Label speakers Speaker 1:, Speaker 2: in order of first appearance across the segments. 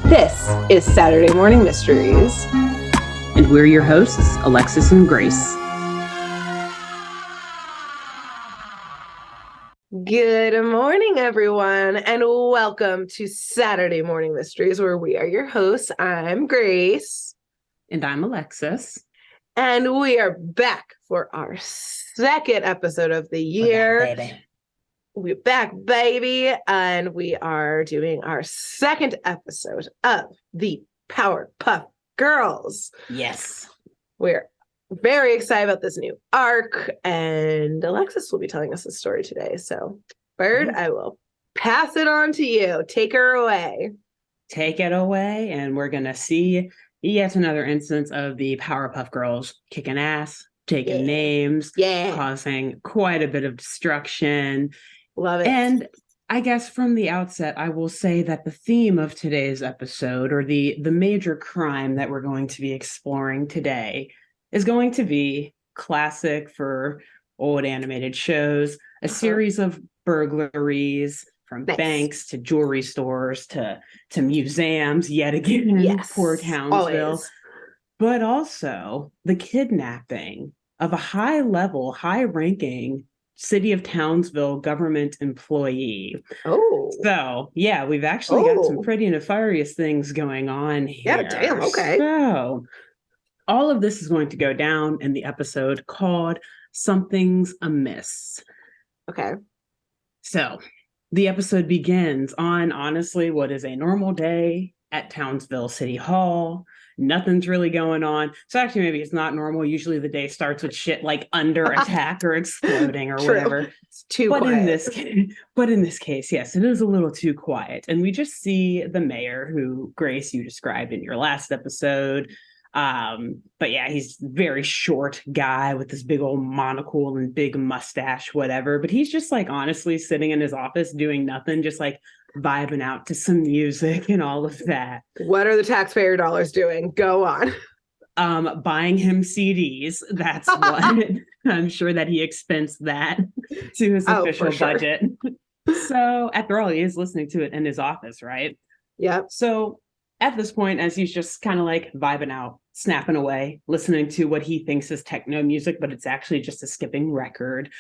Speaker 1: This is Saturday Morning Mysteries.
Speaker 2: And we're your hosts, Alexis and Grace.
Speaker 1: Good morning, everyone, and welcome to Saturday Morning Mysteries, where we are your hosts. I'm Grace.
Speaker 2: And I'm Alexis.
Speaker 1: And we are back for our second episode of the year. We're back, baby. And we are doing our second episode of the Powerpuff Girls.
Speaker 2: Yes.
Speaker 1: We're very excited about this new arc, and Alexis will be telling us a story today. So, Bird, I will pass it on to you. Take her away.
Speaker 2: Take it away, and we're going to see yet another instance of the Powerpuff Girls kicking ass, taking names, causing quite a bit of destruction.
Speaker 1: Love it.
Speaker 2: And I guess from the outset, I will say that the theme of today's episode, or the major crime that we're going to be exploring today, is going to be classic for old animated shows, a series of burglaries from banks to jewelry stores to museums, yet again, poor Townsville,
Speaker 1: always.
Speaker 2: But also the kidnapping of a high-level, high-ranking City of Townsville government employee. So, yeah, we've actually got some pretty nefarious things going on here.
Speaker 1: Yeah, damn, okay.
Speaker 2: So, all of this is going to go down in the episode called Something's Amiss.
Speaker 1: Okay.
Speaker 2: So, the episode begins on, honestly, what is a normal day at Townsville City Hall. Nothing's really going on. So actually, maybe it's not normal. Usually the day starts with shit like under attack or exploding or whatever.
Speaker 1: It's too quiet.
Speaker 2: In this case, yes, it is a little too quiet. And we just see the mayor, who, Grace, you described in your last episode. But yeah, he's a very short guy with this big old monocle and big mustache, whatever. But he's just like honestly sitting in his office doing nothing, just like vibing out to some music and all of that.
Speaker 1: What are the taxpayer dollars doing? Go on.
Speaker 2: Buying him CDs. That's what. I'm sure that he expensed that to his official budget. So after all, he is listening to it in his office, right?
Speaker 1: Yep.
Speaker 2: So at this point, as he's just kind of like vibing out, snapping away, listening to what he thinks is techno music, but it's actually just a skipping record.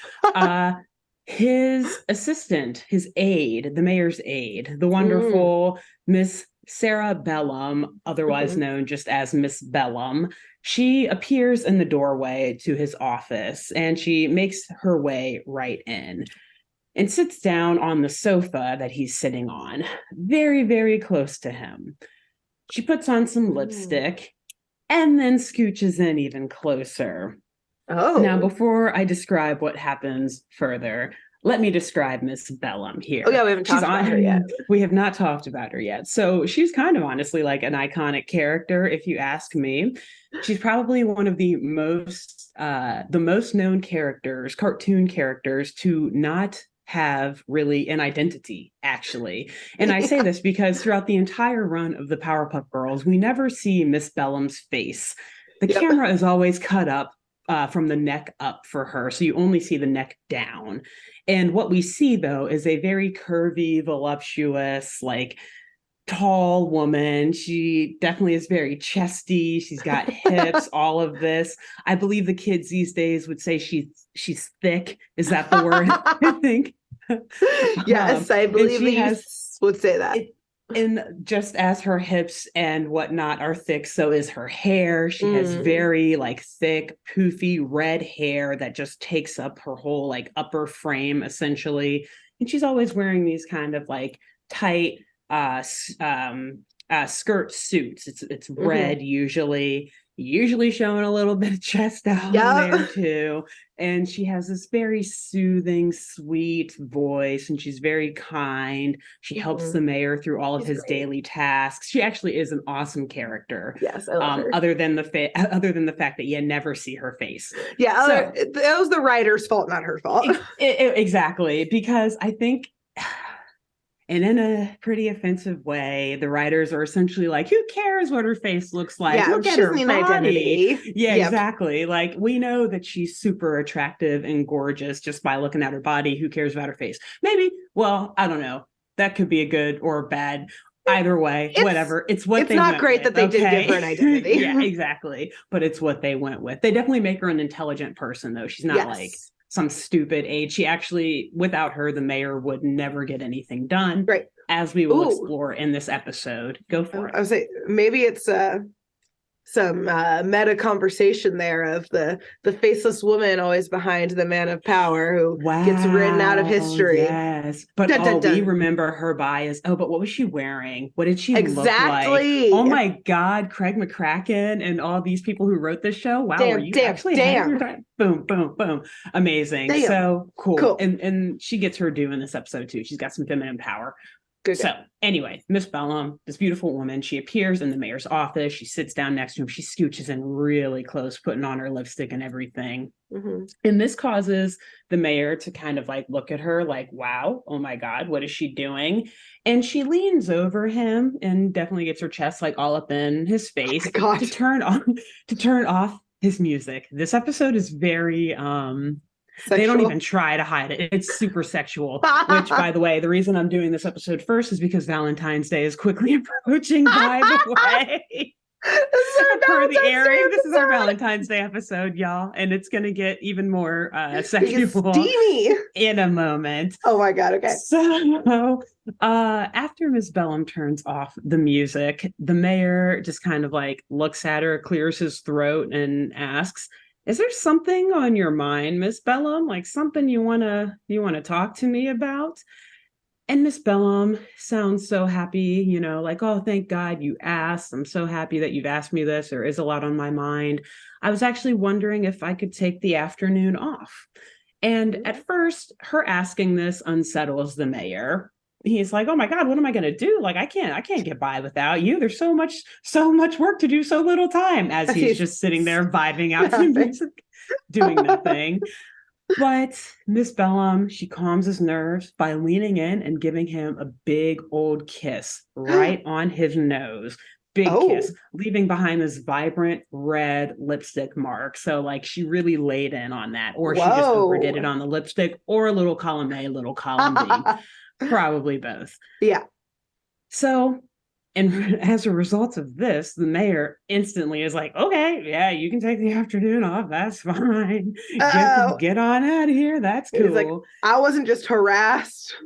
Speaker 2: His assistant, his aide, the mayor's aide, the wonderful Miss Bellum, otherwise known just as Miss Bellum, she appears in the doorway to his office, and she makes her way right in and sits down on the sofa that he's sitting on, very, very close to him. She puts on some lipstick and then scooches in even closer. Now, before I describe what happens further, let me describe Miss Bellum here.
Speaker 1: Oh, yeah, we haven't talked about her yet.
Speaker 2: We have not talked about her yet. So she's kind of honestly like an iconic character, if you ask me. She's probably one of the most known characters, cartoon characters, to not have really an identity, actually. And I say this because throughout the entire run of the Powerpuff Girls, we never see Miss Bellum's face. The camera is always cut up from the neck up for her, so you only see the neck down. And what we see, though, is a very curvy, voluptuous, like, tall woman. She definitely is very chesty. She's got hips, all of this. I believe the kids these days would say she's thick. Is that the word? I think.
Speaker 1: Yes, I believe these would say that.
Speaker 2: And just as her hips and whatnot are thick, so is her hair. She has very like thick, poofy red hair that just takes up her whole like upper frame essentially. And she's always wearing these kind of like tight skirt suits. It's red usually showing a little bit of chest out there too. And she has this very soothing, sweet voice, and she's very kind. She helps the mayor through all of his daily tasks. She actually is an awesome character.
Speaker 1: Yes, I love her.
Speaker 2: Other than the fact that you never see her face.
Speaker 1: Yeah, so, that was the writer's fault, not her fault.
Speaker 2: Exactly, because I think. And in a pretty offensive way, the writers are essentially like, who cares what her face looks like?
Speaker 1: Yeah,
Speaker 2: look at her body. Identity. Yeah, exactly. Like, we know that she's super attractive and gorgeous just by looking at her body. Who cares about her face? Maybe, well, I don't know. That could be a good or bad Either way, whatever. It's what
Speaker 1: it's
Speaker 2: they
Speaker 1: not
Speaker 2: went
Speaker 1: great
Speaker 2: with,
Speaker 1: that they did give her an identity.
Speaker 2: Yeah, exactly. But it's what they went with. They definitely make her an intelligent person, though. She's not like some stupid aide. She actually, without her, the mayor would never get anything done.
Speaker 1: Right.
Speaker 2: As we will explore in this episode. Go for it.
Speaker 1: I was saying maybe it's some meta conversation there of the faceless woman always behind the man of power who gets written out of history.
Speaker 2: Yes, but we remember her bias. Oh, but what was she wearing? What did she look like? Oh my God, Craig McCracken and all these people who wrote this show. Wow, damn. Boom, boom, boom. Amazing. Damn. So cool. And she gets her due in this episode too. She's got some feminine power. So anyway, Miss Bellum, this beautiful woman, she appears in the mayor's office. She sits down next to him. She scooches in really close, putting on her lipstick and everything. Mm-hmm. And this causes the mayor to kind of like look at her like, wow, oh my God, what is she doing? And she leans over him and definitely gets her chest like all up in his face to turn off his music. This episode is very sexual. They don't even try to hide it. It's super sexual, which, by the way, the reason I'm doing this episode first is because Valentine's Day is quickly approaching, by the way. This is our Valentine's Day episode, y'all. And it's going to get even more sexual
Speaker 1: steamy
Speaker 2: in a moment.
Speaker 1: Oh, my God. Okay.
Speaker 2: So after Miss Bellum turns off the music, the mayor just kind of like looks at her, clears his throat and asks, is there something on your mind, Miss Bellum? Like something you wanna talk to me about? And Miss Bellum sounds so happy, like, oh, thank God you asked. I'm so happy that you've asked me this. There is a lot on my mind. I was actually wondering if I could take the afternoon off. And at first, her asking this unsettles the mayor. He's like, oh my God, what am I going to do? Like, I can't get by without you. There's so much work to do, so little time, as he's just sitting there vibing out to music, doing nothing. But Miss Bellum, she calms his nerves by leaning in and giving him a big old kiss right on his nose. Big kiss, leaving behind this vibrant red lipstick mark. So like she really laid in on that, or she just overdid it on the lipstick, or a little column A, little column B. Probably both.
Speaker 1: Yeah.
Speaker 2: So, and as a result of this, the mayor instantly is like, okay, yeah, you can take the afternoon off. That's fine. Get on out of here. That's cool. He's like,
Speaker 1: I wasn't just harassed.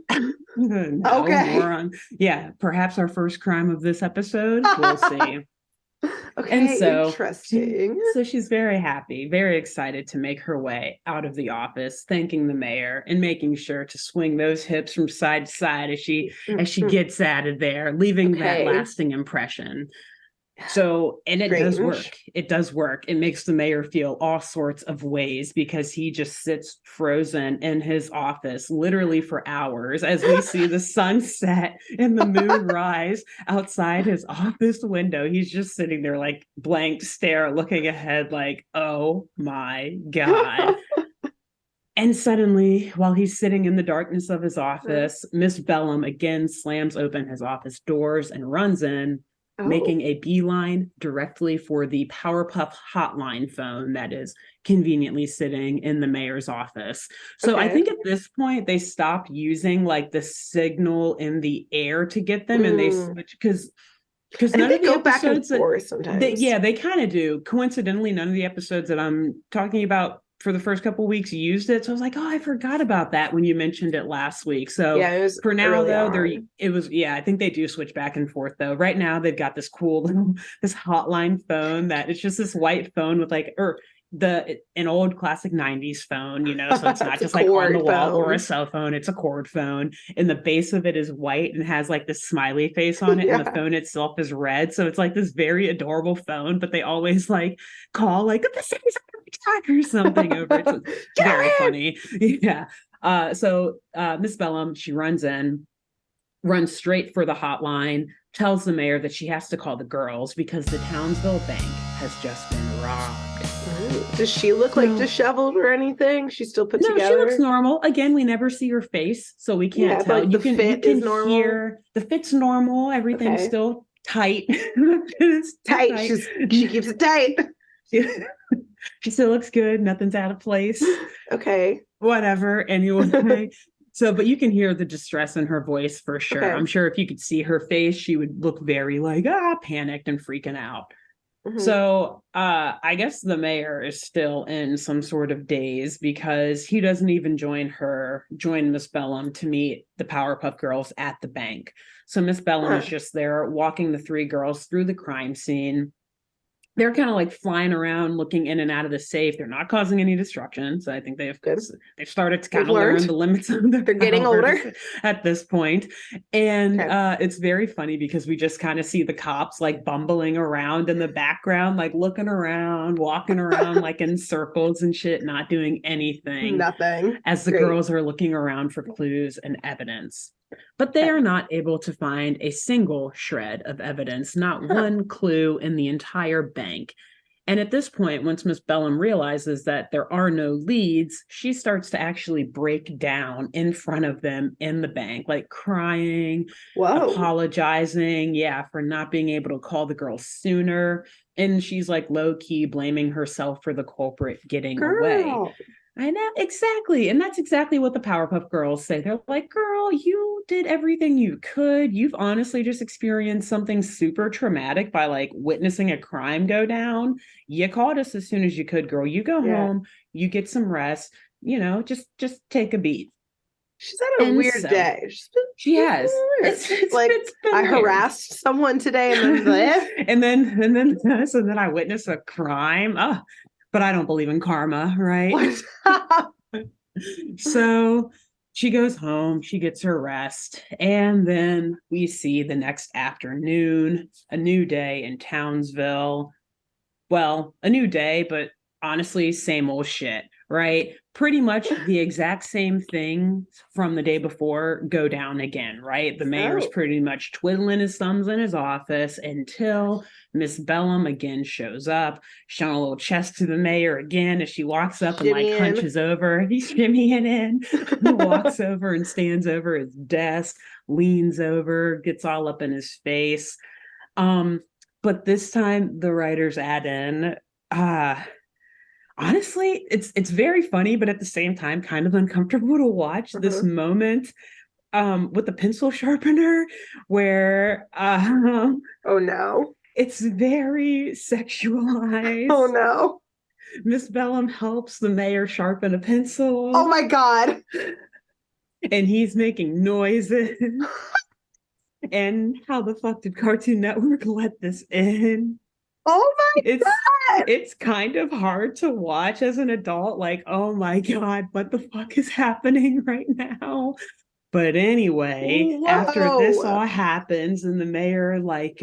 Speaker 2: No, moron. Yeah, perhaps our first crime of this episode. We'll see.
Speaker 1: Okay, and so, interesting.
Speaker 2: So she's very happy, very excited to make her way out of the office, thanking the mayor and making sure to swing those hips from side to side as she gets out of there, leaving that lasting impression. So, and it does work. It does work. It makes the mayor feel all sorts of ways because he just sits frozen in his office literally for hours as we see the sun set and the moon rise outside his office window. He's just sitting there like blank stare, looking ahead like, oh my God. And suddenly, while he's sitting in the darkness of his office, Miss Bellum again slams open his office doors and runs in, making a beeline directly for the Powerpuff hotline phone that is conveniently sitting in the mayor's office. So I think at this point they stopped using like the signal in the air to get them, and they switch because none of the episodes back and forth sometimes. They kind of do. Coincidentally, none of the episodes that I'm talking about for the first couple of weeks used it. So I was like, oh, I forgot about that when you mentioned it last week. So for now though, I think they do switch back and forth though. Right now they've got this cool little, this hotline phone that it's just this white phone with like, an old classic 90s phone, so it's not just like on the wall or a cell phone, it's a cord phone, and the base of it is white and has like this smiley face on it, and the phone itself is red, so it's like this very adorable phone, but they always like call like the city's attack or something over it. So it's very funny. So Miss Bellum, she runs straight for the hotline, tells the mayor that she has to call the girls because the Townsville bank has just been robbed.
Speaker 1: Does she look like disheveled or anything? She's still put together? No,
Speaker 2: she looks normal. Again, we never see her face, so we can't tell.
Speaker 1: Like the fit is normal.
Speaker 2: The fit's normal. Everything's still tight.
Speaker 1: It's tight. She keeps it tight.
Speaker 2: She still looks good. Nothing's out of place.
Speaker 1: Okay.
Speaker 2: Whatever. Anyway. So, but you can hear the distress in her voice for sure.
Speaker 1: Okay.
Speaker 2: I'm sure if you could see her face, she would look very like, panicked and freaking out.
Speaker 1: Mhm.
Speaker 2: So I guess the mayor is still in some sort of daze because he doesn't even join Miss Bellum to meet the Powerpuff Girls at the bank. So Miss Bellum is just there walking the three girls through the crime scene. They're kind of like flying around, looking in and out of the safe. They're not causing any destruction. So I think they've started to kind of learn the limits of their
Speaker 1: They're getting older
Speaker 2: at this point. And it's very funny because we just kind of see the cops like bumbling around in the background, like looking around, walking around like in circles and shit, not doing anything.
Speaker 1: Nothing.
Speaker 2: As the girls are looking around for clues and evidence. But they are not able to find a single shred of evidence, not one clue in the entire bank. And at this point, once Miss Bellum realizes that there are no leads, she starts to actually break down in front of them in the bank, like crying, apologizing, for not being able to call the girls sooner. And she's like low-key blaming herself for the culprit getting away. I know, exactly. And that's exactly what the Powerpuff Girls say. They're like, girl, you did everything you could. You've honestly just experienced something super traumatic by like witnessing a crime go down. You called us as soon as you could, girl. You go home, you get some rest, just take a beat.
Speaker 1: She's had a weird day.
Speaker 2: She has.
Speaker 1: It's like I harassed someone today and
Speaker 2: then I witnessed a crime. Oh, but I don't believe in karma, right? So she goes home, she gets her rest, and then we see the next afternoon, a new day in Townsville. Well, a new day, but honestly, same old shit, right? Pretty much the exact same thing from the day before go down again, right? The mayor's pretty much twiddling his thumbs in his office until Miss Bellum again shows up, showing a little chest to the mayor again as she walks up and like hunches over. He's shimmying in, walks over and stands over his desk, leans over, gets all up in his face. But this time the writers add in, honestly, it's very funny, but at the same time, kind of uncomfortable to watch this moment with the pencil sharpener where
Speaker 1: oh no.
Speaker 2: It's very sexualized.
Speaker 1: Oh no.
Speaker 2: Miss Bellum helps the mayor sharpen a pencil.
Speaker 1: Oh my God.
Speaker 2: And he's making noises. And how the fuck did Cartoon Network let this in?
Speaker 1: Oh my God.
Speaker 2: It's kind of hard to watch as an adult. Like, oh my God, what the fuck is happening right now? But anyway, after this all happens and the mayor like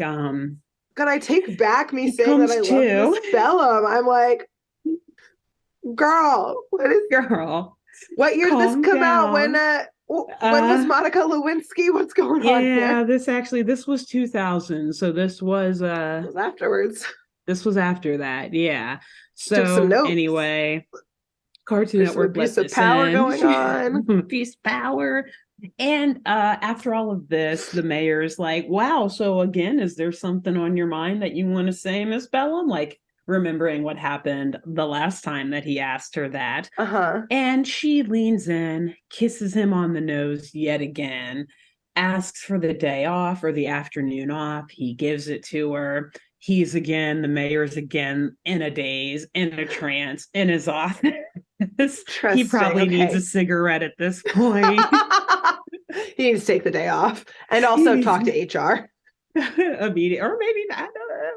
Speaker 1: God, I take back me saying that I love Miss Bellum. I'm like, girl, what year did this come out? When was Monica Lewinsky? What's going on here?
Speaker 2: Yeah, this was 2000. So this was
Speaker 1: afterwards.
Speaker 2: This was after that, yeah. So anyway, Cartoon Network
Speaker 1: abuse of power going on.
Speaker 2: Abuse of power. And after all of this, the mayor's like, wow, so again, is there something on your mind that you want to say, Miss Bellum? Like remembering what happened the last time that he asked her that. And she leans in, kisses him on the nose yet again, asks for the day off or the afternoon off. He gives it to her. The mayor's again in a daze, in a trance, in his office. He probably needs a cigarette at this point.
Speaker 1: He needs to take the day off and also talk to HR.
Speaker 2: Immediate, or maybe not.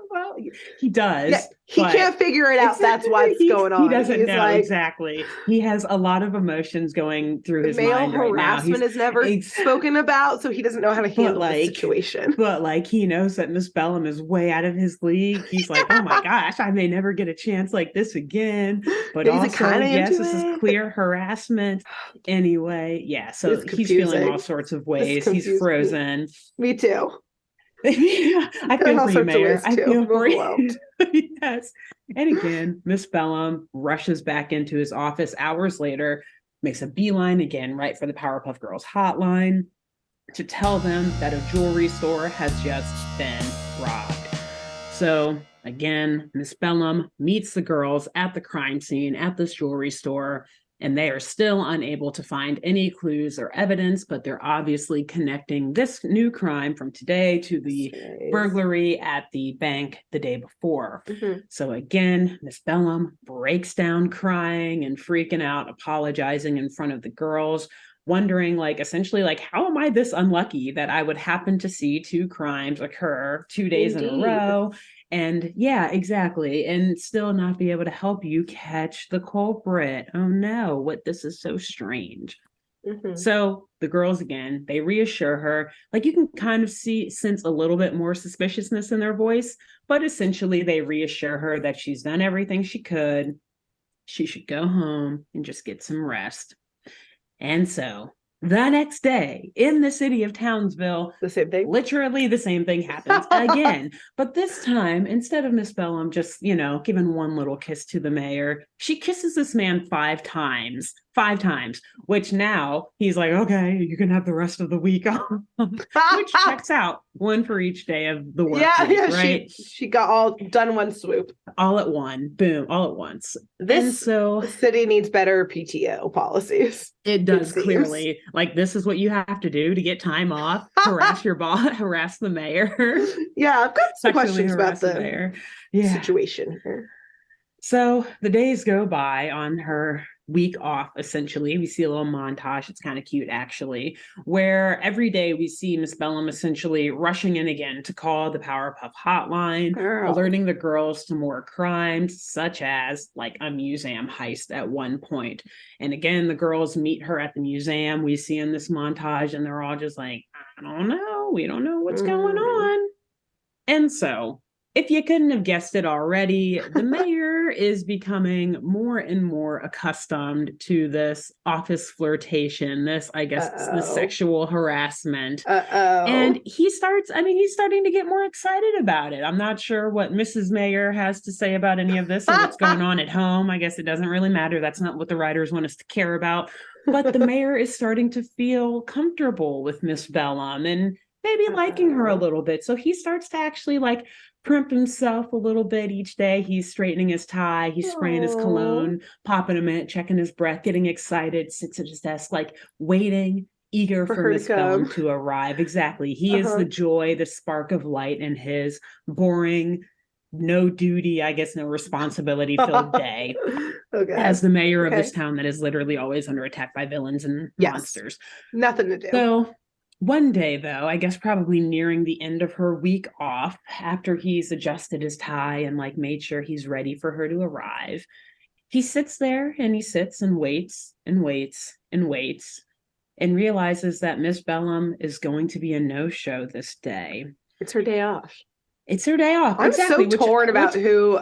Speaker 2: Well, he does.
Speaker 1: Yeah, he can't figure it out. That's what's going on.
Speaker 2: He doesn't know exactly. He has a lot of emotions going through his mind right now.
Speaker 1: Male harassment is never spoken about, so he doesn't know how to handle the situation.
Speaker 2: But like he knows that Miss Bellum is way out of his league. He's like, oh my gosh, I may never get a chance like this again. But also, yes, this is clear harassment. Anyway, yeah. So he's feeling all sorts of ways. He's frozen.
Speaker 1: Me too.
Speaker 2: I feel for you, Mayor. I feel for you. Yes. And again, Miss Bellum rushes back into his office hours later, makes a beeline again, right for the Powerpuff Girls hotline to tell them that a jewelry store has just been robbed. So again, Miss Bellum meets the girls at the crime scene at this jewelry store. and they are still unable to find any clues or evidence, but they're obviously connecting this new crime from today to the burglary at the bank the day before. So again, Miss Bellum breaks down crying and freaking out, apologizing in front of the girls, wondering, like, essentially, like, how am I this unlucky that I would happen to see two crimes occur 2 days in a row? And yeah, exactly. And still not be able to help you catch the culprit. Oh no, this is so strange. So the girls, again, they reassure her, like, you can kind of sense a little bit more suspiciousness in their voice, but essentially they reassure her that she's done everything she could. She should go home and just get some rest. And so the next day in the city of Townsville,
Speaker 1: the same thing.
Speaker 2: Literally the same thing happens again. But this time, instead of Miss Bellum just, giving one little kiss to the mayor, she kisses this man 5 times. 5 times, which now he's like, okay, you can have the rest of the week off, which checks out, 1 for each day of the work week, right?
Speaker 1: She got all done in one swoop.
Speaker 2: All at one, boom, all at once.
Speaker 1: This city needs better PTO policies.
Speaker 2: It does, clearly. Like, this is what you have to do to get time off, harass your boss, harass the mayor.
Speaker 1: Yeah, I've got some questions about the
Speaker 2: mayor.
Speaker 1: situation here.
Speaker 2: So the days go by on her week off, essentially. We see a little montage. It's kind of cute, actually, where every day we see Miss Bellum essentially rushing in again to call the Powerpuff hotline, alerting the girls to more crimes, such as like a museum heist at one point. And again, the girls meet her at the museum. We see in this montage, and they're all just like, I don't know. We don't know what's going on. And so, if you couldn't have guessed it already, the mayor is becoming more and more accustomed to this office flirtation, this sexual harassment. And he's starting to get more excited about it. I'm not sure what Mrs. Mayor has to say about any of this and what's going on at home. I guess it doesn't really matter. That's not what the writers want us to care about. But the mayor is starting to feel comfortable with Miss Bellum and maybe liking her a little bit. So he starts to actually like primp himself a little bit each day. He's straightening his tie, he's spraying his cologne, popping a mint, checking his breath, getting excited, sits at his desk, like waiting, eager for Miss Bellum to arrive. Exactly. He is the joy, the spark of light in his boring, no duty, no responsibility filled day. As the mayor of this town that is literally always under attack by villains and monsters.
Speaker 1: Nothing to do.
Speaker 2: So one day, though, I guess probably nearing the end of her week off, after he's adjusted his tie and like made sure he's ready for her to arrive, he sits there and he sits and waits and waits and waits and realizes that Miss Bellum is going to be a no-show this day.
Speaker 1: It's her day off.
Speaker 2: It's her day off.
Speaker 1: I'm so torn about who.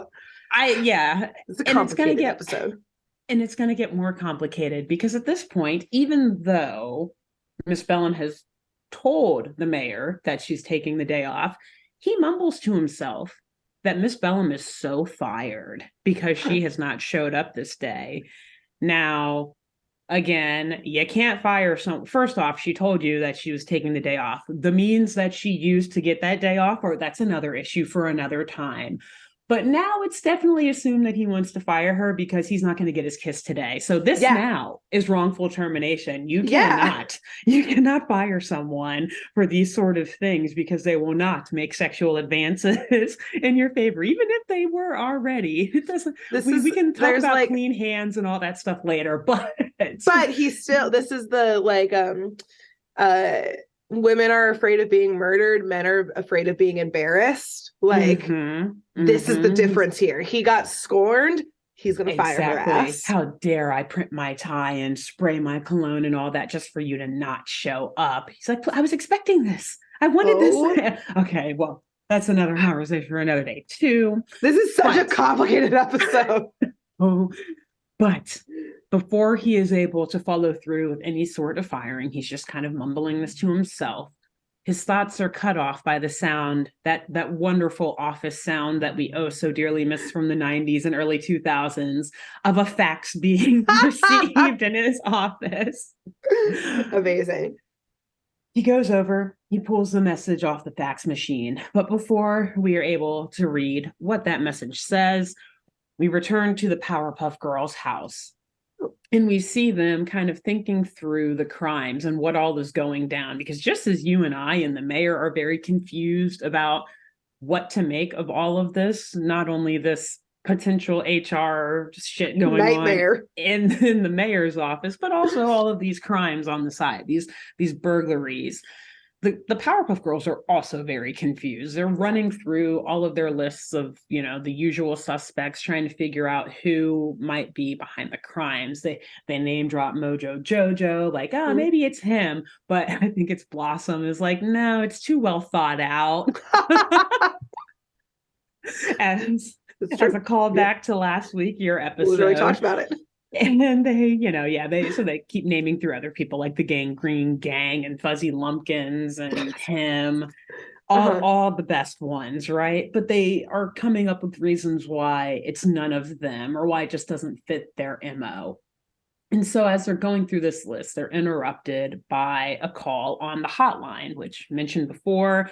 Speaker 1: It's a complicated episode.
Speaker 2: And it's going to get more complicated because at this point, even though Miss Bellum has told the mayor that she's taking the day off, he mumbles to himself that Miss Bellum is so fired because she has not showed up this day. Now, again, you can't fire someone. First off, she told you that she was taking the day off. The means that she used to get that day off, or that's another issue for another time. But now it's definitely assumed that he wants to fire her because he's not going to get his kiss today. So this now is wrongful termination. You cannot fire someone for these sort of things because they will not make sexual advances in your favor, even if they were already. It doesn't. We can talk about like clean hands and all that stuff later, but
Speaker 1: he's still. This is the women are afraid of being murdered. Men are afraid of being embarrassed. This is the difference here. He got scorned. He's going to fire her ass.
Speaker 2: How dare I print my tie and spray my cologne and all that just for you to not show up? He's like, I was expecting this. I wanted this. Okay, well, that's another conversation for another day too.
Speaker 1: This is such a complicated episode.
Speaker 2: But before he is able to follow through with any sort of firing, he's just kind of mumbling this to himself. His thoughts are cut off by the sound, that wonderful office sound that we so dearly miss from the 90s and early 2000s of a fax being received in his office.
Speaker 1: Amazing.
Speaker 2: He goes over, he pulls the message off the fax machine. But before we are able to read what that message says, we return to the Powerpuff Girls' house. And we see them kind of thinking through the crimes and what all is going down, because just as you and I and the mayor are very confused about what to make of all of this, not only this potential HR shit going
Speaker 1: Nightmare
Speaker 2: on in the mayor's office, but also all of these crimes on the side, these burglaries. The Powerpuff Girls are also very confused. They're running through all of their lists of, the usual suspects, trying to figure out who might be behind the crimes. They name drop Mojo Jojo, like, maybe it's him. But I think it's Blossom is like, no, it's too well thought out. as a callback to last week, your episode.
Speaker 1: We really talked about it.
Speaker 2: And they keep naming through other people like the Gangrene Gang and Fuzzy Lumpkins and him, all the best ones, right? But they are coming up with reasons why it's none of them or why it just doesn't fit their MO. And so as they're going through this list, they're interrupted by a call on the hotline, which mentioned before.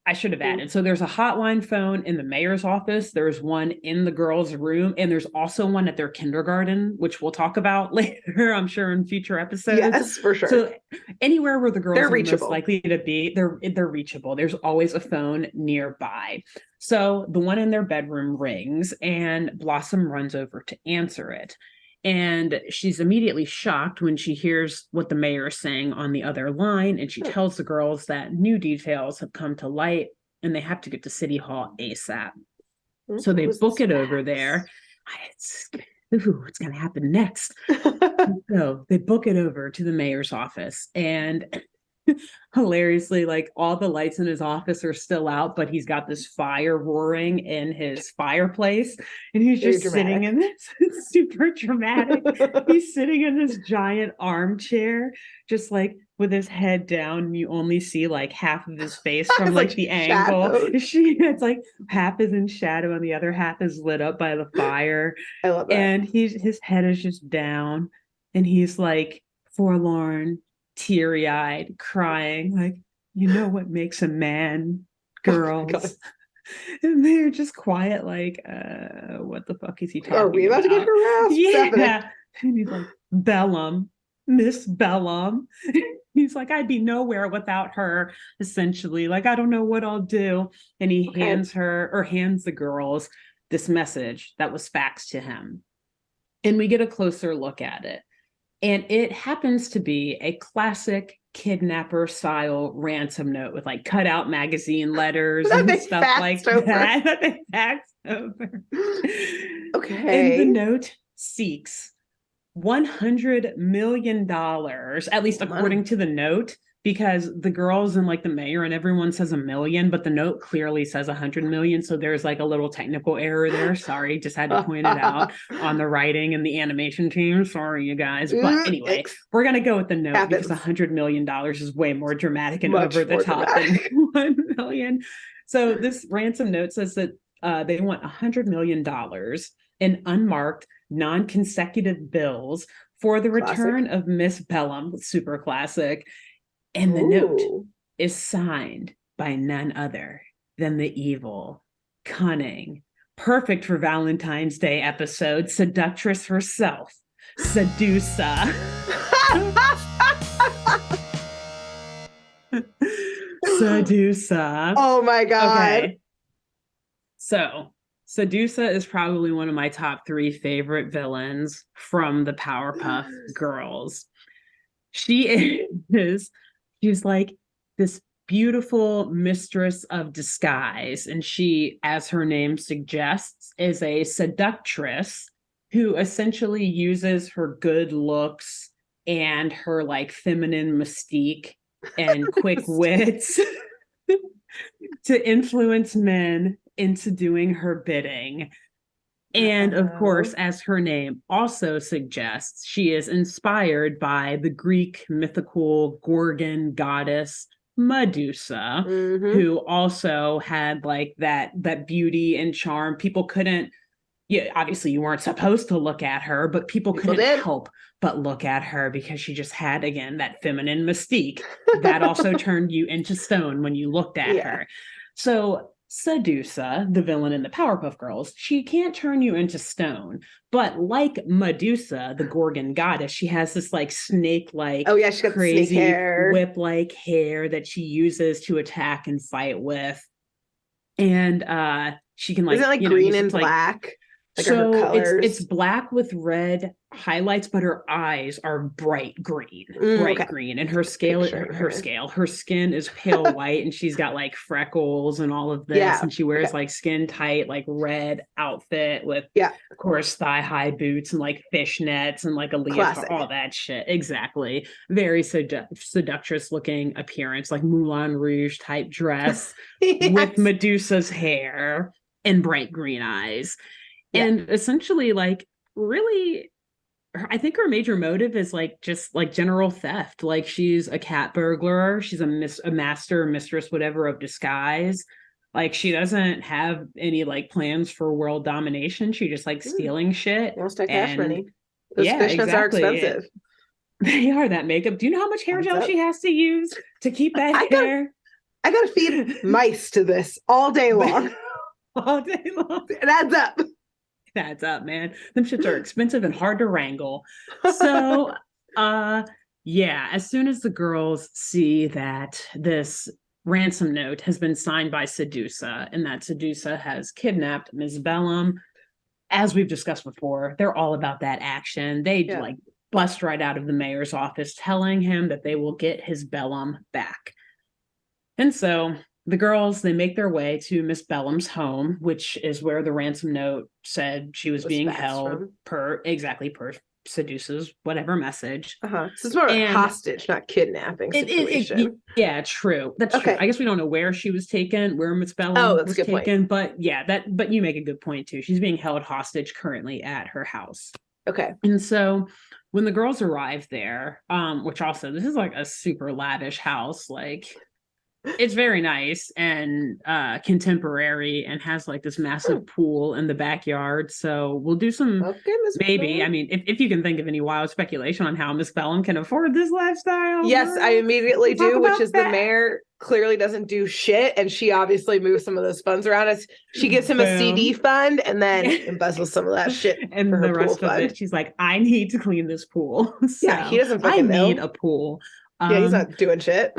Speaker 2: I should have added. So there's a hotline phone in the mayor's office. There's one in the girls' room, and there's also one at their kindergarten, which we'll talk about later, I'm sure, in future episodes.
Speaker 1: Yes, for sure.
Speaker 2: So anywhere where the girls are most likely to be, they're reachable. There's always a phone nearby. So the one in their bedroom rings, and Blossom runs over to answer it. And she's immediately shocked when she hears what the mayor is saying on the other line. And she tells the girls that new details have come to light and they have to get to City Hall ASAP. So they book it over there. It's going to happen next. So they book it over to the mayor's office. And hilariously, like, all the lights in his office are still out, but he's got this fire roaring in his fireplace, and he's just sitting in this. It's super dramatic. He's sitting in this giant armchair, just like with his head down, and you only see like half of his face from like the angle. It's like half is in shadow and the other half is lit up by the fire.
Speaker 1: I love that.
Speaker 2: And his head is just down, and he's like forlorn, teary-eyed, crying, like, what makes a man, girls. Oh, and they're just quiet, like, what the fuck is he talking about?
Speaker 1: Are we about to get harassed?
Speaker 2: Yeah. And he's like, Bellum, Miss Bellum. He's like, I'd be nowhere without her, essentially. Like, I don't know what I'll do. And he hands the girls this message that was faxed to him. And we get a closer look at it. And it happens to be a classic kidnapper style ransom note with like cutout magazine letters and stuff like that they faxed over.
Speaker 1: Okay.
Speaker 2: And the note seeks $100 million, at least according to the note, because the girls and like the mayor and everyone says $1 million, but the note clearly says $100 million. So there's like a little technical error there. Sorry, just had to point it out on the writing and the animation team. Sorry, you guys. But anyway, we're going to go with the note because $100 million is way more dramatic and over the top than $1 million. So this ransom note says that they want $100 million in unmarked, non-consecutive bills for the return of Miss Bellum. Super classic. And the note is signed by none other than the evil, cunning, perfect for Valentine's Day episode, seductress herself, Sedusa. Sedusa.
Speaker 1: Oh my God.
Speaker 2: Okay. So Sedusa is probably one of my top 3 favorite villains from the Powerpuff Girls. She's like this beautiful mistress of disguise. And she, as her name suggests, is a seductress who essentially uses her good looks and her like feminine mystique and quick wits to influence men into doing her bidding. And of course, as her name also suggests, she is inspired by the Greek mythical Gorgon goddess Medusa, who also had like that beauty and charm. People couldn't, obviously you weren't supposed to look at her, but people couldn't help but look at her because she just had, again, that feminine mystique that also turned you into stone when you looked at her. So Sedusa, the villain in the Powerpuff Girls, she can't turn you into stone. But like Medusa, the Gorgon goddess, she has this like snake-like,
Speaker 1: oh yeah, she got
Speaker 2: crazy
Speaker 1: snake hair,
Speaker 2: whip-like hair that she uses to attack and fight with. And she can like,
Speaker 1: is it like green and black? Like are her
Speaker 2: so
Speaker 1: colors?
Speaker 2: it's black with red highlights, but her eyes are bright green, and her skin is pale white, and she's got like freckles and all of this, and she wears like skin tight, like red outfit with of course thigh high boots and like fishnets and like a leotard, all that shit. Exactly, very seductress looking appearance, like Moulin Rouge type dress with Medusa's hair and bright green eyes. And essentially, like, really, I think her major motive is like just like general theft. Like, she's a cat burglar. She's a master, mistress, whatever, of disguise. Like, she doesn't have any like plans for world domination. She just like stealing shit.
Speaker 1: Wants that cash money. Those fishnets are expensive.
Speaker 2: They are. That makeup. Do you know how much hair gel she has to use to keep that hair?
Speaker 1: I gotta feed mice to this all day long.
Speaker 2: All day long.
Speaker 1: It adds up.
Speaker 2: Adds up, man. Them shits are expensive and hard to wrangle. So as soon as the girls see that this ransom note has been signed by Sedusa and that Sedusa has kidnapped Miss Bellum, as we've discussed before, they're all about that action. They like bust right out of the mayor's office telling him that they will get his Bellum back. And so the girls, they make their way to Miss Bellum's home, which is where the ransom note said she was being held per Sedusa's whatever message.
Speaker 1: So it's more like hostage, not kidnapping situation.
Speaker 2: True. That's true. I guess we don't know where she was taken, where Miss Bellum was taken, but but you make a good point too. She's being held hostage currently at her house. Okay. And so when the girls arrive there, which also, this is like a super lavish house, like it's very nice and contemporary and has like this massive pool in the backyard. So we'll do some maybe. I mean, if you can think of any wild speculation on how Miss Bellum can afford this lifestyle.
Speaker 1: Yes, I immediately do, which is the mayor clearly doesn't do shit, and she obviously moves some of those funds around. As she gives him a CD fund and then embezzles some of that shit
Speaker 2: and
Speaker 1: for her
Speaker 2: the rest
Speaker 1: pool
Speaker 2: of
Speaker 1: fund.
Speaker 2: it. She's like, I need to clean this pool. So
Speaker 1: he doesn't fucking know.
Speaker 2: I need a pool.
Speaker 1: He's not doing shit.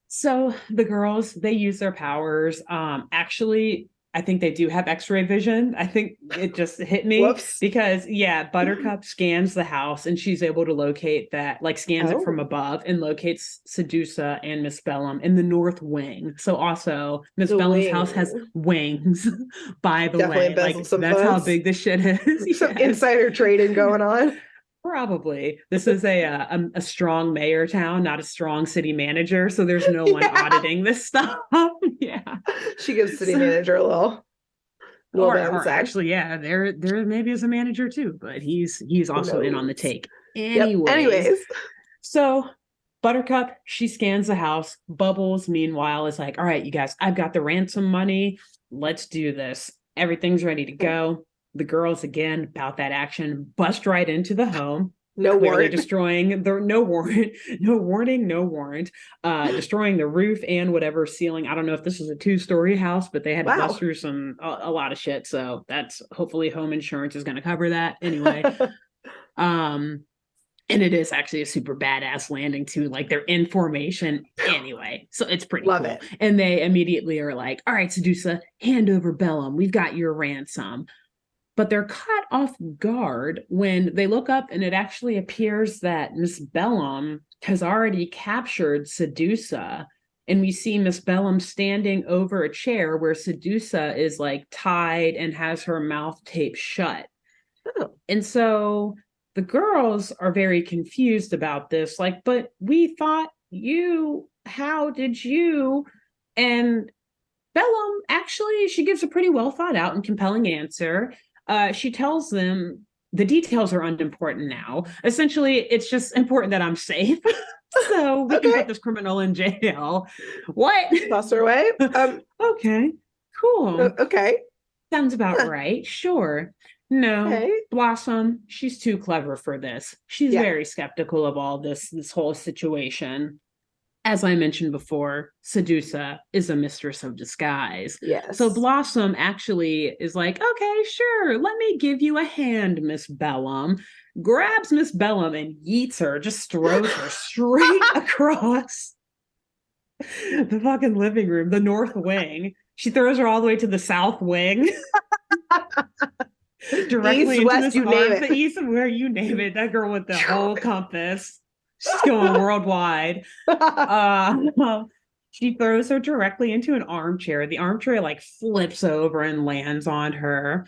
Speaker 2: So the girls, they use their powers. Actually, I think they do have X-ray vision. I think it just hit me because Buttercup scans the house and she's able to locate that, like scans it from above and locates Sedusa and Miss Bellum in the north wing. So also Miss Bellum's house has wings, by the way. Like that's funds. How big this shit is.
Speaker 1: Some insider trading going on.
Speaker 2: Probably. This is a strong mayor town, not a strong city manager. So there's no one auditing this stuff.
Speaker 1: She gives city manager a little
Speaker 2: or actually, there maybe is a manager too, but he's also in on the take. Anyways. So Buttercup, she scans the house. Bubbles, meanwhile, is like, all right, you guys, I've got the ransom money. Let's do this. Everything's ready to go. The girls, again, about that action, bust right into the home. No warrant. Destroying the no warrant, destroying the roof and whatever ceiling. I don't know if this is a 2-story house, but they had to bust through a lot of shit. So that's hopefully home insurance is going to cover that anyway. And it is actually a super badass landing too. Like they're in formation anyway. So it's pretty cool. It. And they immediately are like, all right, Sedusa, hand over Bellum. We've got your ransom. But they're caught off guard when they look up and it actually appears that Miss Bellum has already captured Sedusa. And we see Miss Bellum standing over a chair where Sedusa is like tied and has her mouth taped shut. And so the girls are very confused about this. Like, but we thought how did you? And Bellum, actually, she gives a pretty well thought out and compelling answer. She tells them the details are unimportant now. Essentially, it's just important that I'm safe. So we can put this criminal in jail. What?
Speaker 1: Toss her away?
Speaker 2: Okay, cool.
Speaker 1: Okay.
Speaker 2: Sounds about right. Sure. No, Blossom, she's too clever for this. She's very skeptical of all this whole situation. as I mentioned before, Sedusa is a mistress of disguise.
Speaker 1: Yes.
Speaker 2: So Blossom actually is like, okay, sure, let me give you a hand, Miss Bellum. Grabs Miss Bellum and yeets her, just throws her straight across the fucking living room, the north wing. She throws her all the way to the south wing. Directly
Speaker 1: East,
Speaker 2: into
Speaker 1: west,
Speaker 2: this
Speaker 1: you name
Speaker 2: arm,
Speaker 1: it.
Speaker 2: the east of where you name it. That girl with the whole compass. She's going worldwide. She throws her directly into an armchair. The armchair like flips over and lands on her.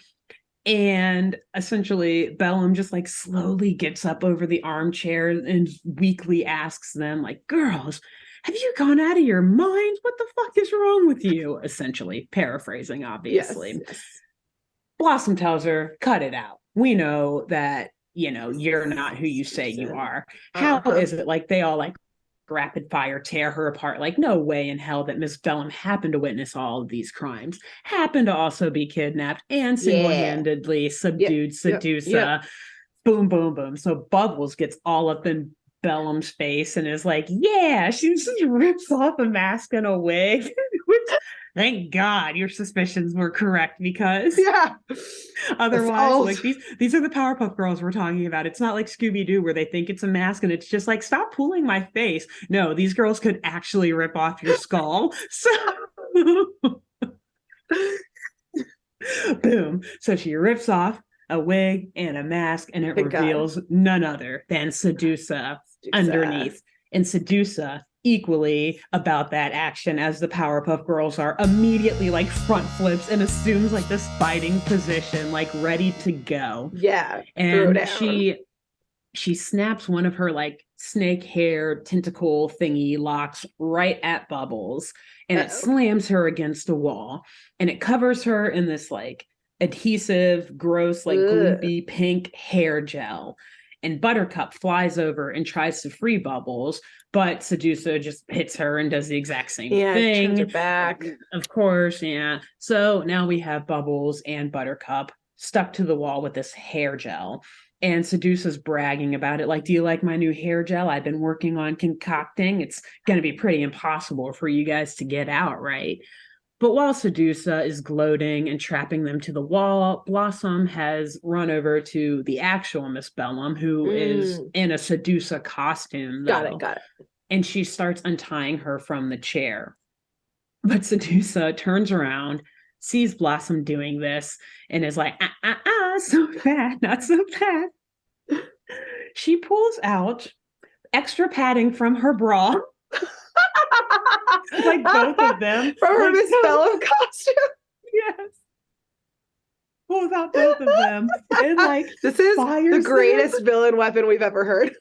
Speaker 2: And essentially, Bellum just like slowly gets up over the armchair and weakly asks them, like, girls, have you gone out of your minds? What the fuck is wrong with you? Essentially, paraphrasing, obviously.
Speaker 1: Yes.
Speaker 2: Blossom tells her, cut it out. We know that, you're not who you say you are. How is it like they all like rapid fire tear her apart? Like, no way in hell that Miss Bellum happened to witness all of these crimes, happened to also be kidnapped and single-handedly subdued Sedusa. Boom, boom, boom. So Bubbles gets all up in Bellum's face and is like, yeah, she just rips off a mask and a wig. Thank God your suspicions were correct, because otherwise, like these are the Powerpuff Girls we're talking about. It's not like Scooby-Doo where they think it's a mask and it's just like, stop pulling my face. No, these girls could actually rip off your skull. So boom. So she rips off a wig and a mask, and it reveals none other than Sedusa underneath. And Sedusa, equally about that action as the Powerpuff Girls are, immediately like front flips and assumes like this fighting position, like ready to go.
Speaker 1: Yeah.
Speaker 2: And she snaps one of her like snake hair tentacle thingy locks right at Bubbles, and it slams her against a wall, and it covers her in this like adhesive, gross, like gloopy pink hair gel. And Buttercup flies over and tries to free Bubbles, but Sedusa just hits her and does the exact same thing.
Speaker 1: Turns her back.
Speaker 2: Of course, yeah. So now we have Bubbles and Buttercup stuck to the wall with this hair gel. And Sedusa's bragging about it. Like, do you like my new hair gel I've been working on concocting? It's going to be pretty impossible for you guys to get out, right? But while Sedusa is gloating and trapping them to the wall, Blossom has run over to the actual Miss Bellum, who is in a Sedusa costume. Got it. And she starts untying her from the chair. But Sedusa turns around, sees Blossom doing this, and is like, so bad, not so bad. She pulls out extra padding from her bra. Like both of them
Speaker 1: from her Miss Bellum costume.
Speaker 2: Yes, pulls out both of them and like
Speaker 1: this is the greatest villain weapon we've ever heard.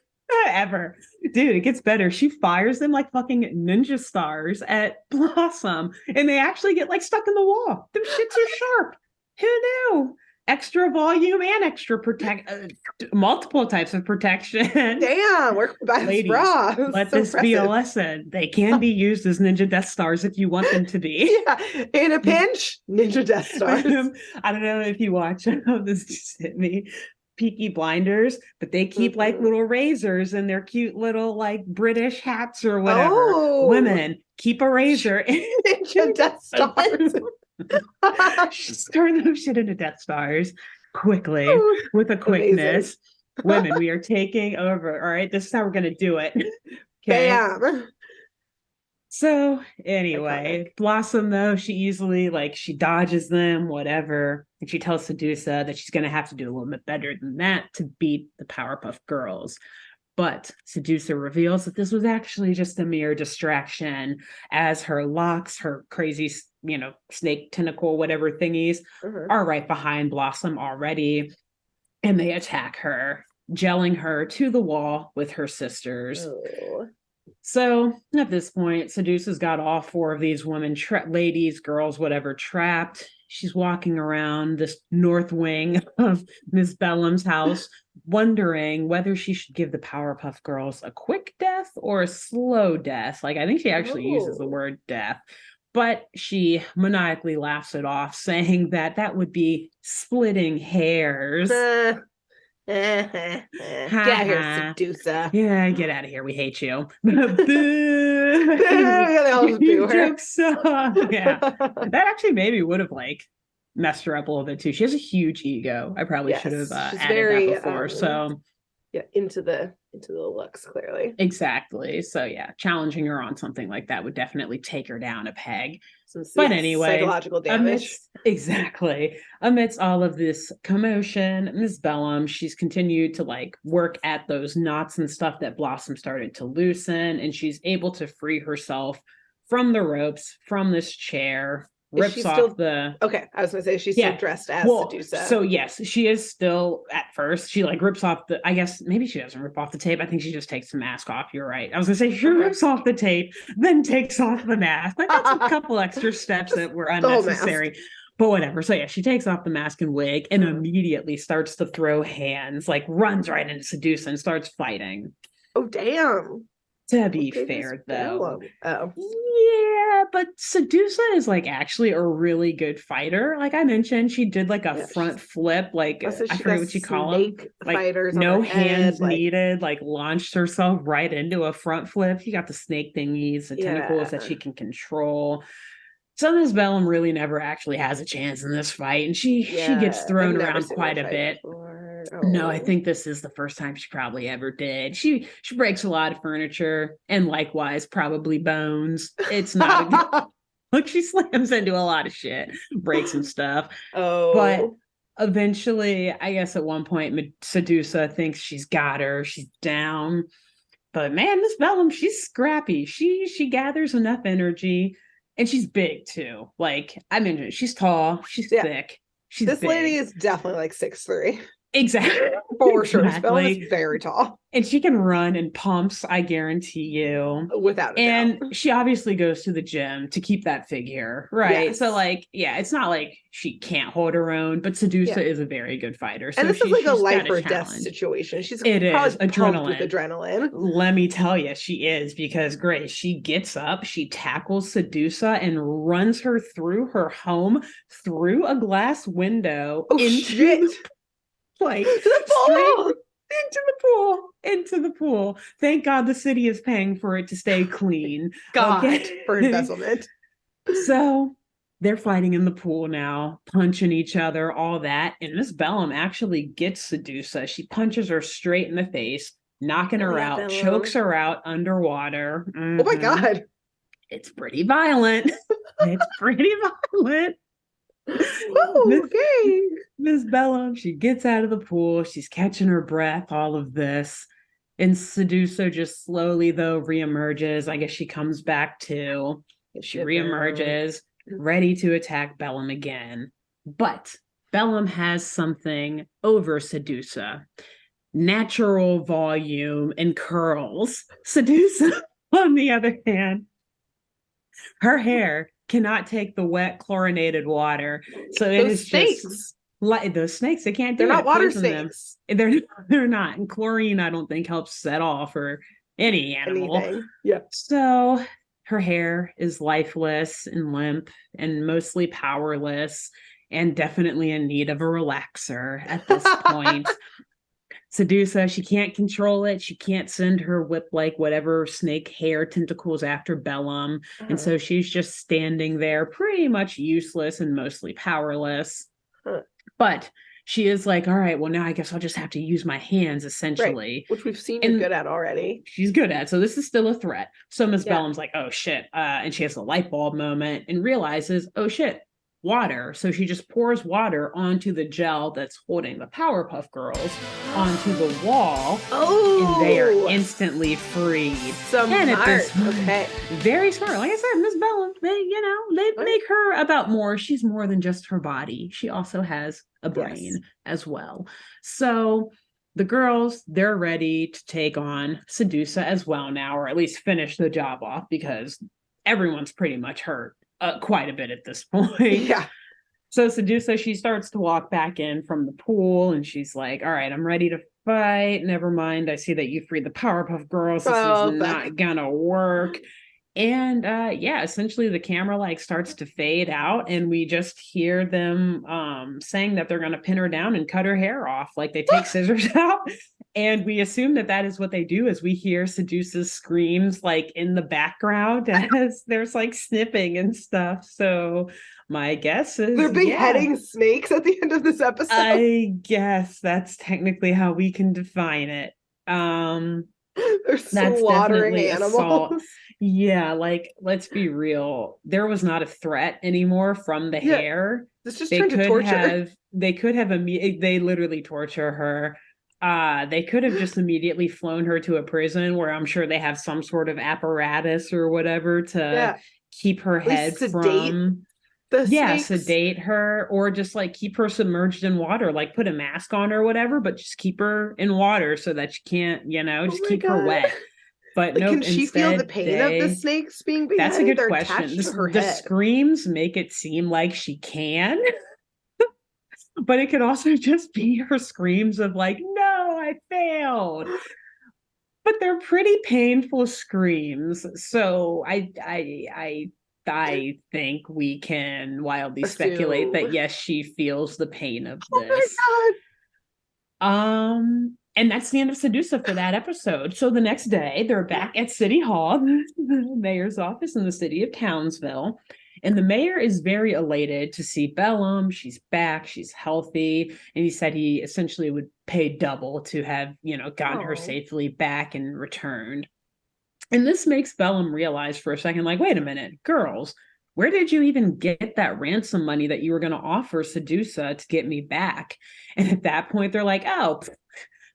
Speaker 2: Ever. Dude, it gets better. She fires them like fucking ninja stars at Blossom, and they actually get like stuck in the wall. Them shits are sharp. Who knew? Extra volume and extra multiple types of protection.
Speaker 1: Damn, we're by
Speaker 2: ladies, let this be a lesson. They can be used as ninja Death Stars if you want them to be.
Speaker 1: Yeah, in a pinch, ninja Death Stars.
Speaker 2: I don't know if you watch this just hit me. Peaky Blinders, but they keep like little razors in their cute little like British hats or whatever. Women, keep a razor in
Speaker 1: ninja Death Stars.
Speaker 2: Just turn those shit into Death Stars quickly with a quickness. Women, we are taking over. All right, this is how we're gonna do it. Okay.
Speaker 1: Bam.
Speaker 2: So anyway, Blossom though, she easily she dodges them, whatever, and she tells Sedusa that she's gonna have to do a little bit better than that to beat the Powerpuff Girls. But Sedusa reveals that this was actually just a mere distraction, as her locks, her crazy, snake tentacle, whatever thingies, are right behind Blossom already. And they attack her, gelling her to the wall with her sisters.
Speaker 1: Oh.
Speaker 2: So at this point, Sedusa's got all four of these women, ladies, girls, whatever, trapped. She's walking around this north wing of Miss Bellum's house, wondering whether she should give the Powerpuff Girls a quick death or a slow death. I think she actually uses the word death, but she maniacally laughs it off, saying that would be splitting hairs.
Speaker 1: Get out here, Sedusa.
Speaker 2: Yeah, get out of here. We hate you. Boo! Jokes off. Yeah. That actually maybe would have like messed her up a little bit too. She has a huge ego. I probably should have added that before. So
Speaker 1: yeah, into the looks, clearly.
Speaker 2: Exactly. So yeah, challenging her on something like that would definitely take her down a peg. But anyway,
Speaker 1: psychological damage.
Speaker 2: Amidst all of this commotion, Miss Bellum, she's continued to like work at those knots and stuff that Blossom started to loosen, and she's able to free herself from the ropes, from this chair. Rips off the
Speaker 1: I was gonna say she's still dressed as Sedusa.
Speaker 2: So yes, she is still at first. She like rips off I guess maybe she doesn't rip off the tape. I think she just takes the mask off. You're right. I was gonna say she rips off the tape, then takes off the mask. Like that's a couple extra steps that were unnecessary. But whatever. So yeah, she takes off the mask and wig and immediately starts to throw hands, like runs right into Sedusa and starts fighting.
Speaker 1: Oh damn.
Speaker 2: To be fair, though, yeah, but Sedusa is like actually a really good fighter. Like I mentioned, she did like a front flip, like I forget what you call them, like no hands needed, like launched herself right into a front flip. She got the snake thingies, the tentacles that she can control. So Miss Bellum really never actually has a chance in this fight, and she gets thrown around quite a bit. No, I think this is the first time she probably ever did. She breaks a lot of furniture and likewise probably bones. It's not look, she slams into a lot of shit, breaks some stuff. But eventually, I guess at one point, Sedusa thinks she's got her. She's down. But man, Miss Bellum, she's scrappy. She gathers enough energy, and she's big too. Like I mentioned, she's tall, she's thick.
Speaker 1: This lady is definitely like 6'3".
Speaker 2: Exactly.
Speaker 1: For sure. Bellum is very tall.
Speaker 2: And she can run in pumps, I guarantee you.
Speaker 1: Without a doubt.
Speaker 2: She obviously goes to the gym to keep that figure, right? Yes. So like, yeah, it's not like she can't hold her own, but Sedusa is a very good fighter. So
Speaker 1: and this is like a life or death situation. She's probably pumped with adrenaline.
Speaker 2: Let me tell you, she is, because Grace, she gets up, she tackles Sedusa and runs her through her home, through a glass window into the pool. Thank God the city is paying for it to stay clean.
Speaker 1: For embezzlement.
Speaker 2: So they're fighting in the pool now, punching each other, all that. And Miss Bellum actually gets Sedusa. She punches her straight in the face, knocking her out, chokes her out underwater.
Speaker 1: Oh my God.
Speaker 2: It's pretty violent. Miss Bellum, she gets out of the pool, she's catching her breath, all of this. And Sedusa just slowly, though, reemerges. I guess she comes back too. She reemerges, ready to attack Bellum again. But Bellum has something over Sedusa. Natural volume and curls. Sedusa, on the other hand, her hair cannot take the wet chlorinated water. So it is just like those snakes. They can't do it.
Speaker 1: They're not water snakes.
Speaker 2: They're not. And chlorine, I don't think, helps at all for any animal.
Speaker 1: Anything. Yeah.
Speaker 2: So her hair is lifeless and limp and mostly powerless and definitely in need of a relaxer at this point. Sedusa, she can't control it. She can't send her whip-like whatever snake hair tentacles after Bellum. And so she's just standing there pretty much useless and mostly powerless. But she is like, all right, well, now I guess I'll just have to use my hands, essentially.
Speaker 1: Right. Which we've seen her good at already.
Speaker 2: She's good at. So this is still a threat. So Miss Bellum's like, oh, shit. And she has a light bulb moment and realizes, oh, shit. Water. So she just pours water onto the gel that's holding the Powerpuff Girls onto the wall. And they are instantly freed. Very smart. Like I said, Miss Bellum, they make her about more. She's more than just her body. She also has a brain as well. So the girls, they're ready to take on Sedusa as well now, or at least finish the job off, because everyone's pretty much hurt. Quite a bit at this point.
Speaker 1: Yeah.
Speaker 2: So Sedusa, she starts to walk back in from the pool and she's like, all right, I'm ready to fight. Never mind. I see that you freed the Powerpuff Girls. This is not gonna work. And yeah, essentially the camera like starts to fade out and we just hear them saying that they're going to pin her down and cut her hair off. Like they take scissors out. And we assume that that is what they do, as we hear Sedusa's screams like in the background as there's like snipping and stuff. So my guess is
Speaker 1: they're beheading snakes at the end of this episode.
Speaker 2: I guess that's technically how we can define it.
Speaker 1: They're slaughtering animals.
Speaker 2: Assault. Yeah, like let's be real. There was not a threat anymore from the hair.
Speaker 1: This just turned to torture.
Speaker 2: They could have they literally torture her. They could have just immediately flown her to a prison where I'm sure they have some sort of apparatus or whatever to keep her head from sedate her, or just like keep her submerged in water, like put a mask on or whatever, but just keep her in water so that she can't, just keep her wet. But
Speaker 1: like, can she feel the pain of the snakes being beheaded?
Speaker 2: That's a good question. The screams make it seem like she can. But it could also just be her screams of like, no, I failed. But they're pretty painful screams. So I think we can wildly speculate that yes, she feels the pain of this.
Speaker 1: Oh my
Speaker 2: God. And that's the end of Sedusa for that episode. So the next day, they're back at City Hall, the mayor's office in the city of Townsville. And the mayor is very elated to see Bellum. She's back. She's healthy. And he said he essentially would pay double to have, gotten her safely back and returned. And this makes Bellum realize for a second, like, wait a minute, girls, where did you even get that ransom money that you were going to offer Sedusa to get me back? And at that point, they're like, oh,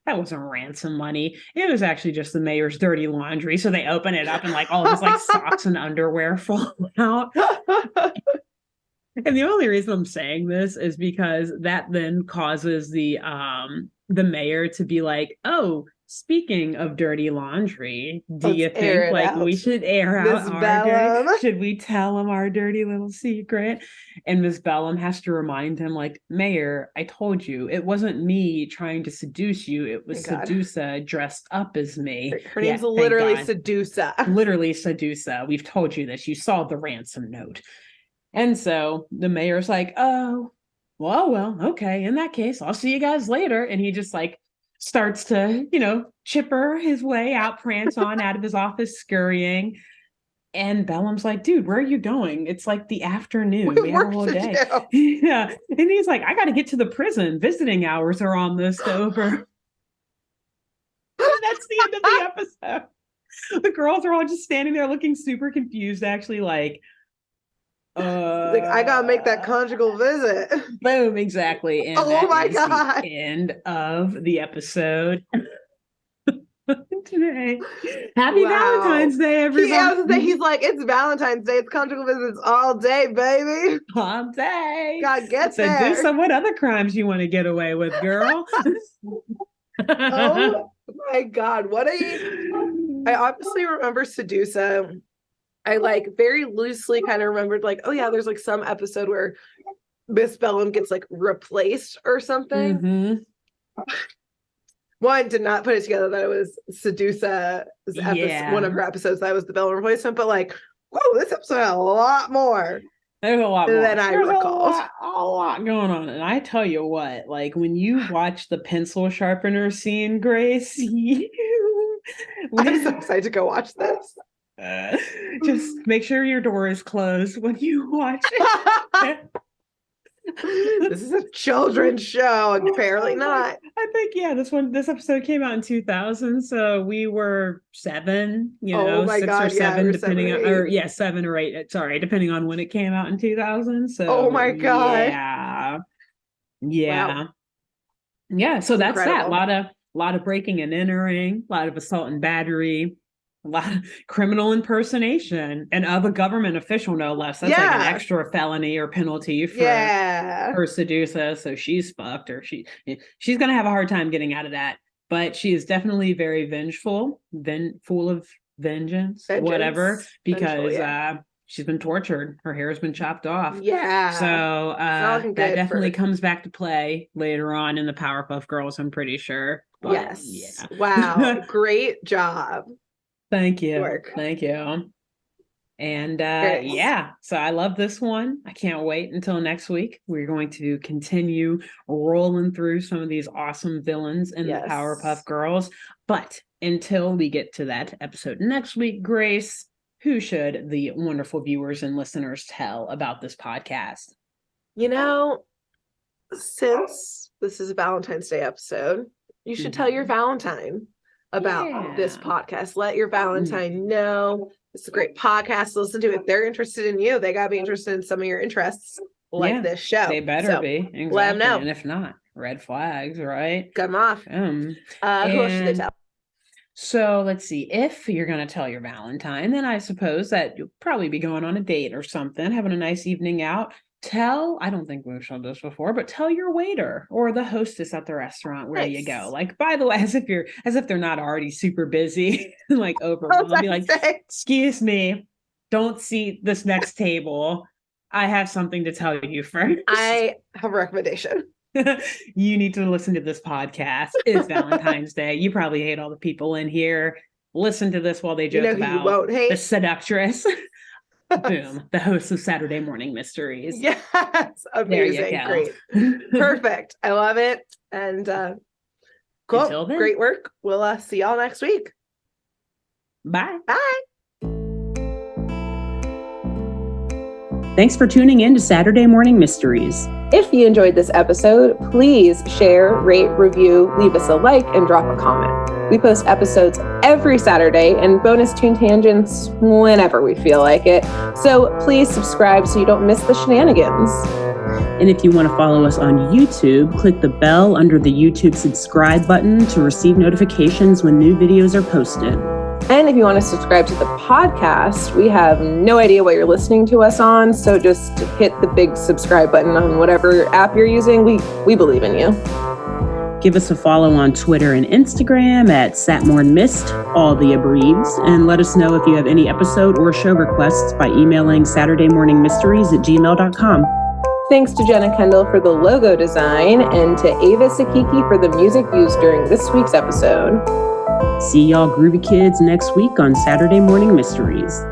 Speaker 2: that wasn't ransom money. It was actually just the mayor's dirty laundry. So they open it up and like all of his like socks and underwear fall out. And the only reason I'm saying this is because that then causes the mayor to be like, oh, speaking of dirty laundry, do you think like we should air out our dirty? Should we tell him our dirty little secret? And Miss Bellum has to remind him, like, Mayor, I told you it wasn't me trying to seduce you. It was Sedusa dressed up as me.
Speaker 1: Her name's literally Sedusa.
Speaker 2: Literally Sedusa. We've told you this. You saw the ransom note. And so the mayor's like, oh, well, okay. In that case, I'll see you guys later. And he just like starts to, chipper his way out, prance on out of his office, scurrying. And Bellum's like, dude, where are you going? It's like the afternoon. We have a whole day. Yeah. And he's like, I got to get to the prison. Visiting hours are almost over. That's the end of the episode. The girls are all just standing there looking super confused, actually, like,
Speaker 1: like, I gotta make that conjugal visit.
Speaker 2: Boom, exactly. And
Speaker 1: oh my God.
Speaker 2: The end of the episode. Today. Happy Valentine's Day, everybody.
Speaker 1: He's like, it's Valentine's Day. It's conjugal visits all day, baby.
Speaker 2: All day.
Speaker 1: God, get
Speaker 2: there. So do some what other crimes you want to get away with, girl.
Speaker 1: Oh my God. I obviously remember Sedusa. I like very loosely kind of remembered like, oh yeah, there's like some episode where Miss Bellum gets like replaced or something.
Speaker 2: Mm-hmm.
Speaker 1: One, did not put it together that it was Sedusa's episode, one of her episodes that was the Bellum replacement, but like, whoa, this episode had a lot more.
Speaker 2: There's a lot more
Speaker 1: than I recall.
Speaker 2: A lot going on. And I tell you what, like when you watch the pencil sharpener scene, Grace,
Speaker 1: I'm so excited to go watch this.
Speaker 2: Just make sure your door is closed when you watch it.
Speaker 1: This is a children's show. Apparently not.
Speaker 2: I think this episode came out in 2000, so we were 7,
Speaker 1: oh my
Speaker 2: 6
Speaker 1: God,
Speaker 2: or 7, depending on, or
Speaker 1: 7
Speaker 2: or 8. Sorry, depending on when it came out in 2000. So
Speaker 1: oh my God,
Speaker 2: yeah. So that's incredible. That. A lot of breaking and entering, a lot of assault and battery. A lot of criminal impersonation and of a government official, no less. That's like an extra felony or penalty for Sedusa. So she's fucked, or she's gonna have a hard time getting out of that. But she is definitely very vengeful, full of vengeance, whatever, because she's been tortured. Her hair has been chopped off. Yeah. So that definitely comes back to play later on in the Powerpuff Girls, I'm pretty sure. But,
Speaker 1: yes. Yeah. Wow. Great job.
Speaker 2: Thank you. Thank you. And so I love this one. I can't wait until next week. We're going to continue rolling through some of these awesome villains in the Powerpuff Girls. But until we get to that episode next week, Grace, who should the wonderful viewers and listeners tell about this podcast?
Speaker 1: You know, since this is a Valentine's Day episode, you should tell your Valentine about this podcast. Let your Valentine know it's a great podcast to listen to. If they're interested in you, they got to be interested in some of your interests, like this show.
Speaker 2: They better be. Exactly.
Speaker 1: Let them know.
Speaker 2: And if not, red flags, right?
Speaker 1: Cut them off. Who else should they tell?
Speaker 2: So let's see. If you're going to tell your Valentine, then I suppose that you'll probably be going on a date or something, having a nice evening out. I don't think we've shown this before, but tell your waiter or the hostess at the restaurant where you go. Like, by the way, as if they're not already super busy, like overwhelmed. Be like, excuse me, don't seat this next table. I have something to tell you first.
Speaker 1: I have a recommendation.
Speaker 2: You need to listen to this podcast. It's Valentine's Day. You probably hate all the people in here. Listen to this while they joke about the seductress. Boom, the host of Saturday Morning Mysteries.
Speaker 1: Yes, amazing, great, perfect. I love it. And cool, great work. We'll see y'all next week.
Speaker 2: Bye.
Speaker 1: Bye.
Speaker 2: Thanks for tuning in to Saturday Morning Mysteries.
Speaker 1: If you enjoyed this episode, please share, rate, review, leave us a like, and drop a comment. We post episodes every Saturday and bonus tune tangents whenever we feel like it. So please subscribe so you don't miss the shenanigans.
Speaker 2: And if you want to follow us on YouTube, click the bell under the YouTube subscribe button to receive notifications when new videos are posted.
Speaker 1: And if you want to subscribe to the podcast, we have no idea what you're listening to us on, so just hit the big subscribe button on whatever app you're using. We believe in you.
Speaker 2: Give us a follow on Twitter and Instagram at SatmornMist, all the abreves, and let us know if you have any episode or show requests by emailing SaturdayMorningMysteries@gmail.com.
Speaker 1: Thanks to Jenna Kendall for the logo design and to Ava Sakiki for the music used during this week's episode.
Speaker 2: See y'all groovy kids next week on Saturday Morning Mysteries.